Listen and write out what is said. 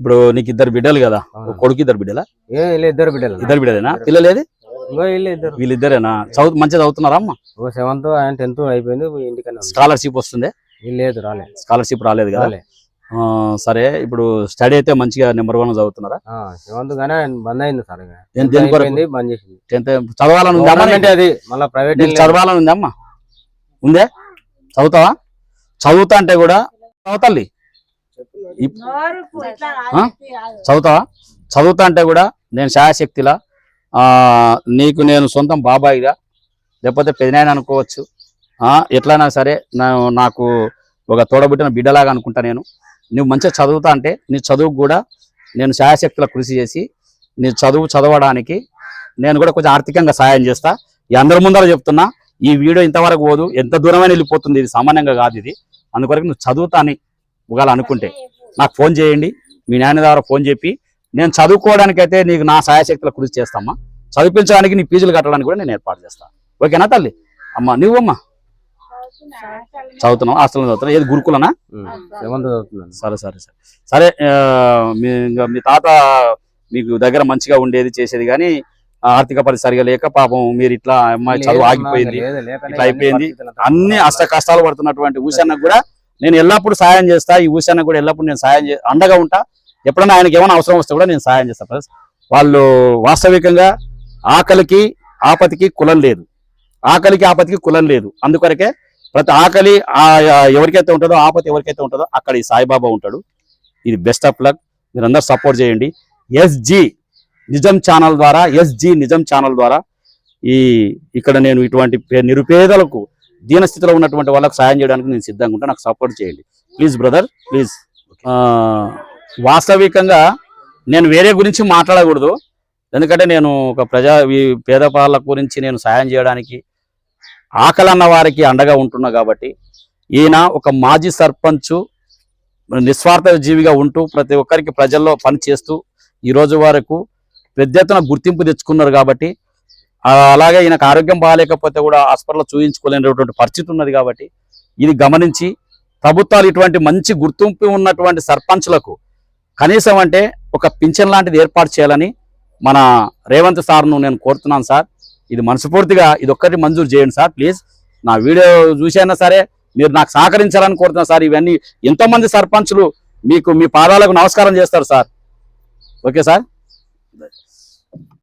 ఇప్పుడు నీకు ఇద్దరు బిడ్డలు కదా, కొడుకు ఇద్దరు బిడ్డలా? ఇద్దరు బిడ్డలు. ఇద్దరు బిడ్డలేనా? పిల్లలేది? వీళ్ళిద్దరేనా? మంచిగా చదువుతున్నారా అమ్మ? 7th అండ్ 10th అయిపోయింది. ఇంటికన్నా స్కాలర్షిప్ వస్తుంది? లేదు, రాలేదు. స్కాలర్షిప్ రాలేదు కదా? సరే, ఇప్పుడు స్టడీ అయితే మంచిగా నెంబర్ 1 చదువుతున్నారా? 7th గానే బంద్ అయింది సార్. బంద్ చేసింది. 10th చదవాలని ఉంది? అది మళ్ళీ ప్రైవేట్ చదవాలని ఉంది అమ్మా? ఉందే? చదువుతావా? చదువుతా అంటే కూడా చదువుతాలి. చదువుతావా? చదువుతా అంటే కూడా నేను శాయశక్తిలా నీకు నేను సొంతం బాబాయిగా, లేకపోతే పెదనాయన అనుకోవచ్చు, ఎట్లయినా సరే నాకు ఒక తోడబుట్టిన బిడ్డలాగా అనుకుంటా. నువ్వు మంచిగా చదువుతా అంటే నీ చదువుకు కూడా నేను శాయశక్తిలో కృషి చేసి నీ చదవడానికి నేను కూడా కొంచెం ఆర్థికంగా సహాయం చేస్తా. ఈ అందరి ముందర చెప్తున్నా, ఈ వీడియో ఇంతవరకు పోదు, ఎంత దూరమైన వెళ్ళిపోతుంది, ఇది సామాన్యంగా కాదు ఇది. అందుకొరకు నువ్వు చదువుతా అని ఒకవేళ అనుకుంటే నాకు ఫోన్ చేయండి, మీ నాన్న ద్వారా ఫోన్ చెప్పి నేను చదువుకోవడానికైతే నీకు నా శాయశక్తిలో కృషి చేస్తామ్మా. చదివించడానికి నీ ఫీజులు కట్టడానికి కూడా నేను ఏర్పాటు చేస్తాను. ఓకేనా తల్లి? అమ్మ నువ్వమ్మా చదువుతున్నావు? హాస్టల్లో చదువుతున్నావు? ఏది గురుకులనా? 7th చదువుతున్నాను. సరే సరే సరే సరే. మీ తాత మీకు దగ్గర మంచిగా ఉండేది చేసేది, కానీ ఆర్థిక పరిస్థితి సరిగా లేక పాపం మీరు ఇట్లా అమ్మాయి చదువు ఆగిపోయింది, ఇట్లా అయిపోయింది. అన్ని అష్ట కష్టాలు పడుతున్నటువంటి ఊషన్నకు కూడా నేను ఎల్లప్పుడూ సాయం చేస్తా. ఈ ఊషన్నకు కూడా ఎల్లప్పుడు నేను సాయం అండగా ఉంటా. ఎప్పుడైనా ఆయనకి ఏమైనా అవసరం వస్తే కూడా నేను సాయం చేస్తా. ప్లస్ వాళ్ళు వాస్తవికంగా ఆకలికి ఆపతికి కులం లేదు, ఆకలికి ఆపతికి కులం లేదు. అందుకొరకే ప్రతి ఆకలి ఎవరికైతే ఉంటుందో, ఆపతి ఎవరికైతే ఉంటుందో అక్కడ ఈ సాయిబాబా ఉంటాడు. ఇది బెస్ట్ ఆఫ్ లక్. మీరందరూ సపోర్ట్ చేయండి. ఎస్జీ నిజం ఛానల్ ద్వారా ఇక్కడ నేను ఇటువంటి నిరుపేదలకు, దీనస్థితిలో ఉన్నటువంటి వాళ్ళకు సాయం చేయడానికి నేను సిద్ధంగా ఉంటాను. నాకు సపోర్ట్ చేయండి ప్లీజ్ బ్రదర్, ప్లీజ్. వాస్తవికంగా నేను వేరే గురించి మాట్లాడకూడదు, ఎందుకంటే నేను ఒక పేద పాలక గురించి నేను సాయం చేయడానికి, ఆకలి అన్న వారికి అండగా ఉంటున్నా కాబట్టి. ఈయన ఒక మాజీ సర్పంచ్, నిస్వార్థ జీవిగా ఉంటూ ప్రతి ఒక్కరికి ప్రజల్లో పని చేస్తూ ఈ రోజు వరకు పెద్ద ఎత్తున గుర్తింపు తెచ్చుకున్నారు కాబట్టి, అలాగే ఈయనకు ఆరోగ్యం బాగాలేకపోతే కూడా హాస్పిటల్లో చూయించుకోలేనటువంటి పరిస్థితి ఉన్నది కాబట్టి, ఇది గమనించి ప్రభుత్వాలు ఇటువంటి మంచి గుర్తింపు ఉన్నటువంటి సర్పంచ్లకు కనీసం అంటే ఒక పింఛన్ లాంటిది ఏర్పాటు చేయాలని మన రేవంత్ సార్ను నేను కోరుతున్నాను సార్. ఇది మనస్ఫూర్తిగా ఇది ఒక్కటి మంజూరు చేయండి సార్ ప్లీజ్. నా వీడియో చూసైనా సరే మీరు నాకు సహకరించాలని కోరుతున్నాను సార్. ఇవన్నీ ఎంతోమంది సర్పంచులు మీకు మీ పాదాలకు నమస్కారం చేస్తారు సార్. Okay sir.